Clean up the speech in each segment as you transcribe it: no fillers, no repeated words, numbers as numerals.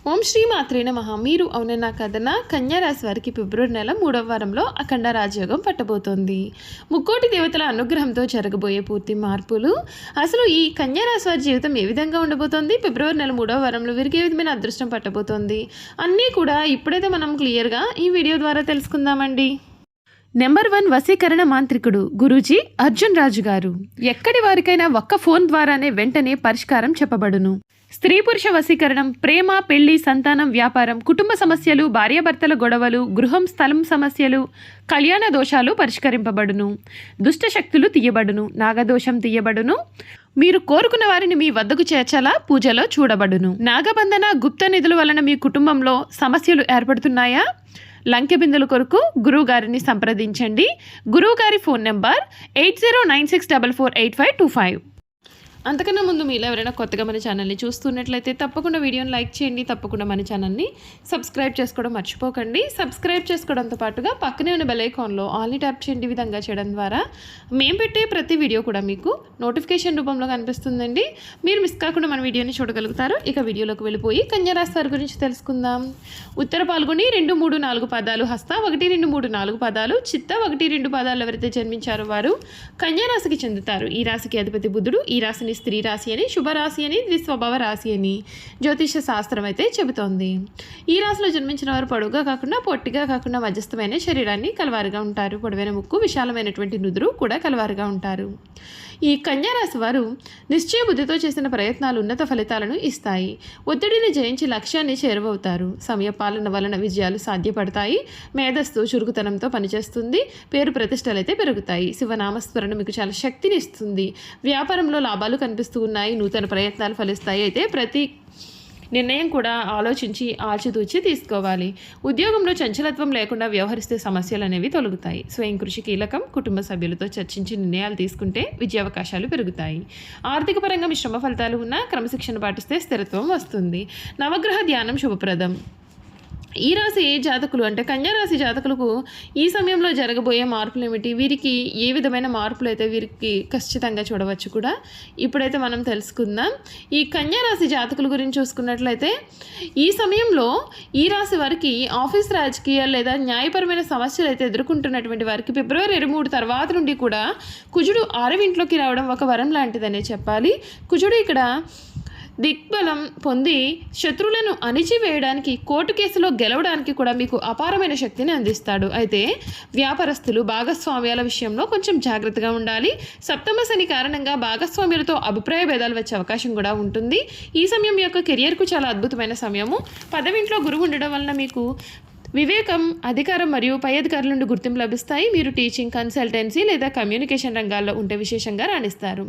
ఓం శ్రీ మాత్రే నమః. మీరు అవునన్నా కథన కన్యా రాశి వారికి ఫిబ్రవరి నెల 3వ వారంలో అఖండ రాజయోగం పట్టబోతోంది. ముక్కోటి దేవతల అనుగ్రహంతో జరగబోయే పూర్తి మార్పులు. అసలు ఈ కన్యా రాశి వారి జీవితం ఏ విధంగా ఉండబోతోంది, ఫిబ్రవరి నెల 3వ వారంలో వీరికి ఏ విధమైన అదృష్టం పట్టబోతోంది అన్నీ కూడా ఇప్పుడైతే మనం క్లియర్గా ఈ వీడియో ద్వారా తెలుసుకుందామండి. నెంబర్ 1 వశీకరణ మాంత్రికుడు గురూజీ అర్జున్ రాజు గారు. ఎక్కడి వారికైనా ఒక్క ఫోన్ ద్వారానే వెంటనే పరిష్కారం చెప్పబడును. స్త్రీ పురుష వశీకరణం, ప్రేమ, పెళ్లి, సంతానం, వ్యాపారం, కుటుంబ సమస్యలు, భార్యాభర్తల గొడవలు, గృహం స్థలం సమస్యలు, కళ్యాణ దోషాలు పరిష్కరింపబడును. దుష్ట శక్తులు తీయబడును. నాగదోషం తీయబడును. మీరు కోరుకున్న వారిని మీ వద్దకు చేర్చాలా పూజలో చూడబడును. నాగబంధన, గుప్త నిధుల వలన మీ కుటుంబంలో సమస్యలు ఏర్పడుతున్నాయా? లంకె బిందుల కొరకు గురువు గారిని సంప్రదించండి. గురువు గారి ఫోన్ నెంబర్ 8096448525. అంతకన్నా ముందు మీలో ఎవరైనా కొత్తగా మన ఛానల్ని చూస్తున్నట్లయితే తప్పకుండా వీడియోని లైక్ చేయండి. తప్పకుండా మన ఛానల్ని సబ్స్క్రైబ్ చేసుకోవడం మర్చిపోకండి. సబ్స్క్రైబ్ చేసుకోవడంతో పాటుగా పక్కనే ఉన్న బెల్ ఐకాన్లో ఆల్ని ట్యాప్ చేయండి. ఈ విధంగా చేయడం ద్వారా మేము పెట్టే ప్రతి వీడియో కూడా మీకు నోటిఫికేషన్ రూపంలో కనిపిస్తుందండి. మీరు మిస్ కాకుండా మన వీడియోని చూడగలుగుతారు. ఇక వీడియోలోకి వెళ్ళిపోయి కన్యా రాశి వారి గురించి తెలుసుకుందాం. ఉత్తర పాల్గొని 2, 3, 4 పాదాలు, హస్త 1, 2, 3, 4 పాదాలు, చిత్త 1, 2 పాదాలు ఎవరైతే జన్మించారో వారు కన్యా రాశికి చెందుతారు. ఈ రాశికి అధిపతి బుధుడు. ఈ రాశిని స్త్రీ రాశి అని, శుభరాశి అని, ద్విస్వభావ రాశి అని జ్యోతిష శాస్త్రం అయితే చెబుతోంది. ఈ రాశిలో జన్మించిన వారు పొడవుగా కాకుండా పొట్టిగా కాకుండా మధ్యస్థమైన శరీరాన్ని కలవారుగా ఉంటారు. పొడవైన ముక్కు, విశాలమైనటువంటి నుదురు కూడా కలవారుగా ఉంటారు. ఈ కన్యా రాశి వారు నిశ్చయ బుద్ధితో చేసిన ప్రయత్నాలు ఉన్నత ఫలితాలను ఇస్తాయి. ఒత్తిడిని జయించి లక్ష్యాన్ని చేరువవుతారు. సమయపాలన వలన విజయాలు సాధ్యపడతాయి. మేధస్సు చురుకుతనంతో పనిచేస్తుంది. పేరు ప్రతిష్టలు అయితే పెరుగుతాయి. శివనామస్మరణ మీకు చాలా శక్తిని ఇస్తుంది. వ్యాపారంలో లాభాలు కనిపిస్తూ ఉన్నాయి. నూతన ప్రయత్నాలు ఫలిస్తాయి. అయితే ప్రతి నిర్ణయం కూడా ఆలోచించి ఆచితూచి తీసుకోవాలి. ఉద్యోగంలో చంచలత్వం లేకుండా వ్యవహరిస్తే సమస్యలు అనేవి తొలగుతాయి. స్వయం కృషి కీలకం. కుటుంబ సభ్యులతో చర్చించి నిర్ణయాలు తీసుకుంటే విజయావకాశాలు పెరుగుతాయి. ఆర్థిక పరంగా మిశ్రమ ఫలితాలు ఉన్నా క్రమశిక్షణ పాటిస్తే స్థిరత్వం వస్తుంది. నవగ్రహ ధ్యానం శుభప్రదం. ఈ రాశి జాతకులు అంటే కన్యా రాశి జాతకులకు ఈ సమయంలో జరగబోయే మార్పులు ఏమిటి, వీరికి ఏ విధమైన మార్పులు అయితే వీరికి ఖచ్చితంగా చూడవచ్చు కూడా ఇప్పుడైతే మనం తెలుసుకుందాం. ఈ కన్యా రాశి జాతకుల గురించి చూసుకున్నట్లయితే ఈ సమయంలో ఈ రాశి వారికి ఆఫీస్, రాజకీయాలు లేదా న్యాయపరమైన సమస్యలు అయితే ఎదుర్కొంటున్నటువంటి వారికి ఫిబ్రవరి 23 తర్వాత నుండి కూడా కుజుడు 6వ ఇంట్లోకి రావడం ఒక వరం లాంటిదనే చెప్పాలి. కుజుడు ఇక్కడ దిగ్బలం పొంది శత్రువులను అణిచివేయడానికి, కోర్టు కేసులో గెలవడానికి కూడా మీకు అపారమైన శక్తిని అందిస్తాడు. అయితే వ్యాపారస్తులు భాగస్వామ్యాల విషయంలో కొంచెం జాగ్రత్తగా ఉండాలి. సప్తమ శని కారణంగా భాగస్వామ్యులతో అభిప్రాయ భేదాలు వచ్చే అవకాశం కూడా ఉంటుంది. ఈ సమయం యొక్క కెరియర్కు చాలా అద్భుతమైన సమయము. 10వ ఇంట్లో గురువు ఉండడం వలన మీకు వివేకం, అధికారం మరియు పై అధికారుల నుండి గుర్తింపు లభిస్తాయి. మీరు టీచింగ్, కన్సల్టెన్సీ లేదా కమ్యూనికేషన్ రంగాల్లో ఉంటే విశేషంగా రాణిస్తారు.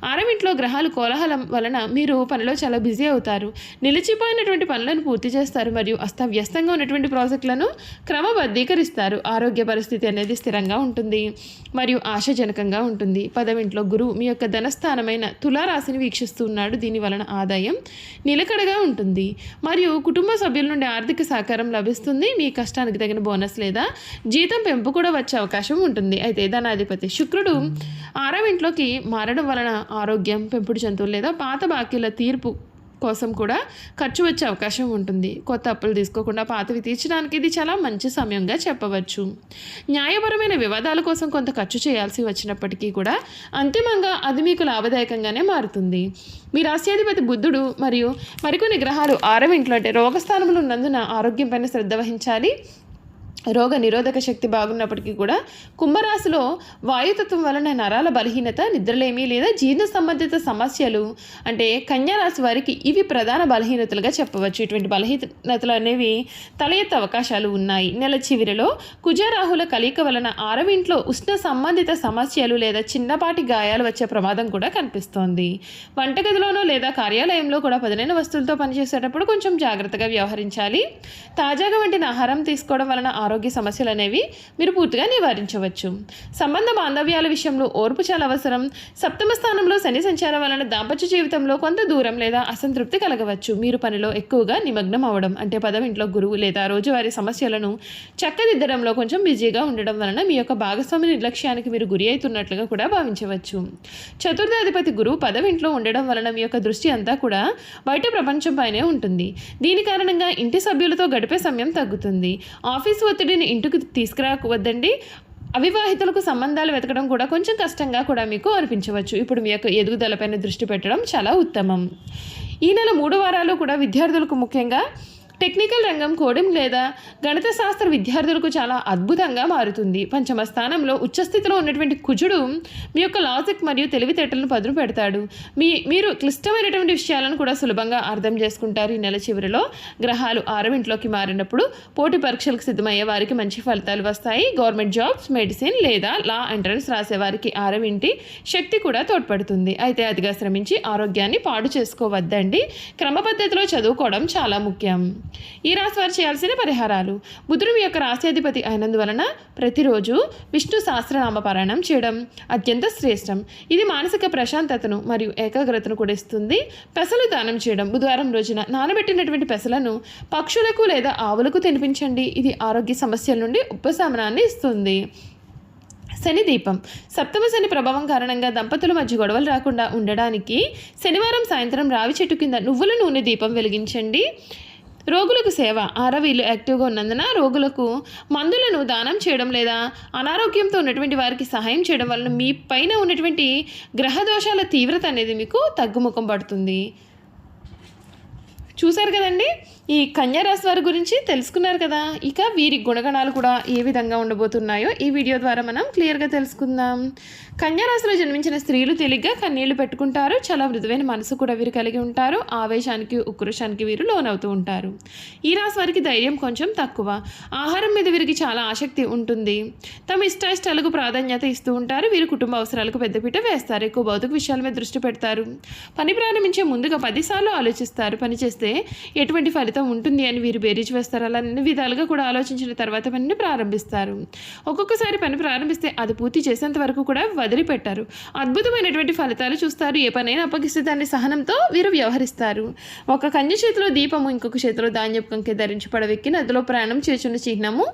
6వ ఇంట్లో గ్రహాలు కోలాహలం వలన మీరు పనిలో చాలా బిజీ అవుతారు. నిలిచిపోయినటువంటి పనులను పూర్తి చేస్తారు మరియు అస్తవ్యస్తంగా ఉన్నటువంటి ప్రాజెక్టులను క్రమబద్ధీకరిస్తారు. ఆరోగ్య పరిస్థితి అనేది స్థిరంగా ఉంటుంది మరియు ఆశాజనకంగా ఉంటుంది. 10వ ఇంట్లో గురువు మీ యొక్క ధనస్థానమైన తులారాశిని వీక్షిస్తున్నాడు. దీని వలన ఆదాయం నిలకడగా ఉంటుంది మరియు కుటుంబ సభ్యుల నుండి ఆర్థిక సహకారం లభిస్తుంది. మీ కష్టానికి తగిన బోనస్ లేదా జీతం పెంపు కూడా వచ్చే అవకాశం ఉంటుంది. అయితే ధనాధిపతి శుక్రుడు 6వ ఇంట్లోకి మారడం వలన ఆరోగ్యం, పెంపుడు జంతువులు లేదా పాత బాకీల తీర్పు కోసం కూడా ఖర్చు వచ్చే అవకాశం ఉంటుంది. కొత్త అప్పులు తీసుకోకుండా పాతవి తీర్చడానికి ఇది చాలా మంచి సమయంగా చెప్పవచ్చు. న్యాయపరమైన వివాదాల కోసం కొంత ఖర్చు చేయాల్సి వచ్చినప్పటికీ కూడా అంతిమంగా అది మీకు లాభదాయకంగానే మారుతుంది. మీ రాశ్యాధిపతి బుధుడు మరియు మరికొన్ని గ్రహాలు 6వ ఇంట్లో అంటే రోగస్థానంలో ఉన్నందున ఆరోగ్యం పైన శ్రద్ధ వహించాలి. రోగ నిరోధక శక్తి బాగున్నప్పటికీ కూడా కుంభరాశిలో వాయుతత్వం వలన నరాల బలహీనత, నిద్రలేమి లేదా జీర్ణ సంబంధిత సమస్యలు అంటే కన్యా రాశి వారికి ఇవి ప్రధాన బలహీనతలుగా చెప్పవచ్చు. ఇటువంటి బలహీనతలు అనేవి తల ఎత్తే అవకాశాలు ఉన్నాయి. నెల చివరిలో కుజరాహుల కలయిక వలన 6వ ఇంట్లో ఉష్ణ సంబంధిత సమస్యలు లేదా చిన్నపాటి గాయాలు వచ్చే ప్రమాదం కూడా కనిపిస్తోంది. వంటగదిలోనో లేదా కార్యాలయంలో కూడా పదునైన వస్తువులతో పనిచేసేటప్పుడు కొంచెం జాగ్రత్తగా వ్యవహరించాలి. తాజాగా వండిన ఆహారం తీసుకోవడం వలన ఆరోగ్యం ఆరోగ్య సమస్యలు అనేవి మీరు పూర్తిగా నివారించవచ్చు. సంబంధ బాంధవ్యాల విషయంలో ఓర్పు చాలా అవసరం. సప్తమ స్థానంలో శని సంచారం వలన దాంపత్య జీవితంలో కొంత దూరం లేదా అసంతృప్తి కలగవచ్చు. మీరు పనిలో ఎక్కువగా నిమగ్నం అవ్వడం, అంటే పదవింట్లో గురువు లేదా రోజువారీ సమస్యలను చక్కదిద్దడంలో కొంచెం బిజీగా ఉండడం వలన మీ యొక్క భాగస్వామి నిర్లక్ష్యానికి మీరు గురి అవుతున్నట్లుగా కూడా భావించవచ్చు. చతుర్థాధిపతి గురువు పదవింట్లో ఉండడం వలన మీ యొక్క దృష్టి అంతా కూడా బయట ప్రపంచంపైనే ఉంటుంది. దీని కారణంగా ఇంటి సభ్యులతో గడిపే సమయం తగ్గుతుంది. ఆఫీసు ఒత్తిడిని ఇంటికి తీసుకురావద్దండి. అవివాహితులకు సంబంధాలు వెతకడం కూడా కొంచెం కష్టంగా కూడా మీకు అనిపించవచ్చు. ఇప్పుడు మీ యొక్క ఎదుగుదలపైన దృష్టి పెట్టడం చాలా ఉత్తమం. ఈ నెల 3 వారాలు కూడా విద్యార్థులకు, ముఖ్యంగా టెక్నికల్ రంగం, కోడింగ్ లేదా గణిత శాస్త్ర విద్యార్థులకు చాలా అద్భుతంగా మారుతుంది. పంచమ స్థానంలో ఉచ్చస్థితిలో ఉన్నటువంటి కుజుడు మీ యొక్క లాజిక్ మరియు తెలివితేటలను పదును పెడతాడు. మీరు క్లిష్టమైనటువంటి విషయాలను కూడా సులభంగా అర్థం చేసుకుంటారు. ఈ నెల చివరిలో గ్రహాలు 6వ ఇంట్లోకి మారినప్పుడు పోటీ పరీక్షలకు సిద్ధమయ్యే వారికి మంచి ఫలితాలు వస్తాయి. గవర్నమెంట్ జాబ్స్, మెడిసిన్ లేదా లా ఎంట్రన్స్ రాసే వారికి 6వ ఇంటి శక్తి కూడా తోడ్పడుతుంది. అయితే అతిగా శ్రమించి ఆరోగ్యాన్ని పాడు చేసుకోవద్దండి. క్రమ పద్ధతిలో చదువుకోవడం చాలా ముఖ్యం. ఈ రాశి వారు చేయాల్సిన పరిహారాలు: బుధుడు మీ యొక్క రాశ్యాధిపతి అయినందువలన ప్రతిరోజు విష్ణు సహస్రనామ పారాయణం చేయడం అత్యంత శ్రేష్టం. ఇది మానసిక ప్రశాంతతను మరియు ఏకాగ్రతను కూడా ఇస్తుంది. పెసలు దానం చేయడం: బుధవారం రోజున నానబెట్టినటువంటి పెసలను పక్షులకు లేదా ఆవులకు తినిపించండి. ఇది ఆరోగ్య సమస్యల నుండి ఉపశమనాన్ని ఇస్తుంది. శని దీపం: సప్తమ శని ప్రభావం కారణంగా దంపతుల మధ్య గొడవలు రాకుండా ఉండడానికి శనివారం సాయంత్రం రావి చెట్టు కింద నువ్వుల నూనె దీపం వెలిగించండి. రోగులకు సేవ: 6వ ఇల్లు యాక్టివ్గా ఉన్నందున రోగులకు మందులను దానం చేయడం లేదా అనారోగ్యంతో ఉన్నటువంటి వారికి సహాయం చేయడం వలన మీ పైన ఉన్నటువంటి గ్రహదోషాల తీవ్రత అనేది మీకు తగ్గుముఖం పడుతుంది. చూశారు కదండి, ఈ కన్యా రాశి వారి గురించి తెలుసుకున్నారు కదా. ఇక వీరి గుణగణాలు కూడా ఏ విధంగా ఉండబోతున్నాయో ఈ వీడియో ద్వారా మనం క్లియర్గా తెలుసుకుందాం. కన్యా రాశిలో జన్మించిన స్త్రీలు తేలిగ్గా కన్నీళ్లు పెట్టుకుంటారు. చాలా మృదువైన మనసు కూడా వీరు కలిగి ఉంటారు. ఆవేశానికి, ఉక్రోషానికి వీరు లోనవుతూ ఉంటారు. ఈ రాశి వారికి ధైర్యం కొంచెం తక్కువ. ఆహారం మీద వీరికి చాలా ఆసక్తి ఉంటుంది. తమ ఇష్టాయిష్టాలకు ప్రాధాన్యత ఇస్తూ ఉంటారు. వీరు కుటుంబ అవసరాలకు పెద్దపీట వేస్తారు. ఎక్కువ భౌతిక విషయాల మీద దృష్టి పెడతారు. పని ప్రారంభించే ముందుగా 10 సార్లు ఆలోచిస్తారు. పని చేస్తే ఎటువంటి ఫలితం ఉంటుంది అని వీరు బేరీజు వేస్తారు. అలా అన్ని విధాలుగా కూడా ఆలోచించిన తర్వాత పనిని ప్రారంభిస్తారు. ఒక్కొక్కసారి పని ప్రారంభిస్తే అది పూర్తి చేసేంత వరకు కూడా వదిలిపెట్టారు. అద్భుతమైనటువంటి ఫలితాలు చూస్తారు. ఏ పనైనా అప్పగిస్తే దాన్ని సహనంతో వీరు వ్యవహరిస్తారు. ఒక కన్య చేతిలో దీపము, ఇంకొక చేతిలో ధాన్యపు కంకె ధరించి పడవెక్కి నదిలో ప్రయాణం చేస్తున్న చిహ్నము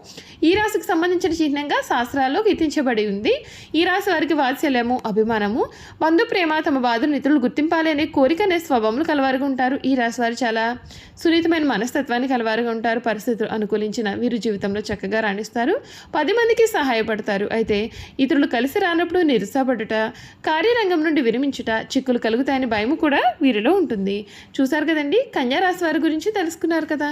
ఈ రాశికి సంబంధించిన చిహ్నంగా శాస్త్రాల్లో కీర్తించబడి ఉంది. ఈ రాశి వారికి వాత్సల్యము, అభిమానము, బంధు ప్రేమ, తమ బాధను ఇతరులు గుర్తింపాలి అనే కోరిక అనే స్వభావములు కలవారుగా ఉంటారు. ఈ రాశి వారు చాలా సున్నితమైన మనస్తత్వాన్ని కలవారుగా ఉంటారు. పరిస్థితులు అనుకూలించిన వీరు జీవితంలో చక్కగా రాణిస్తారు. 10 మందికి సహాయపడతారు. అయితే ఇతరులు కలిసి రానప్పుడు నిరుత్సాహపడుట, కార్యరంగం నుండి విరమించుట, చిక్కులు కలుగుతాయని భయం కూడా వీరిలో ఉంటుంది. చూసారు కదండి, కన్యా రాశి వారి గురించి తెలుసుకున్నారు కదా.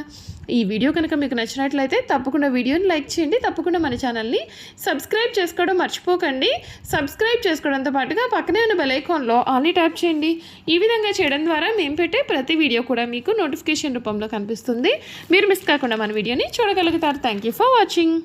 ఈ వీడియో కనుక మీకు నచ్చినట్లయితే తప్పకుండా వీడియోని లైక్ చేయండి. తప్పకుండా మన ఛానల్ని సబ్స్క్రైబ్ చేసుకోవడం మర్చిపోకండి. సబ్స్క్రైబ్ చేసుకోవడంతో పాటుగా పక్కనే ఉన్న బెల్ ఐకాన్లో ఆల్ని ట్యాప్ చేయండి. ఈ విధంగా చేయడం ద్వారా మేము పెట్టే ప్రతి వీడియో కూడా మీకు నోటిఫికేషన్ రూపంలో కనిపిస్తుంది. మీరు మిస్ కాకుండా మన వీడియోని చూడగలుగుతారు. Thank you for watching.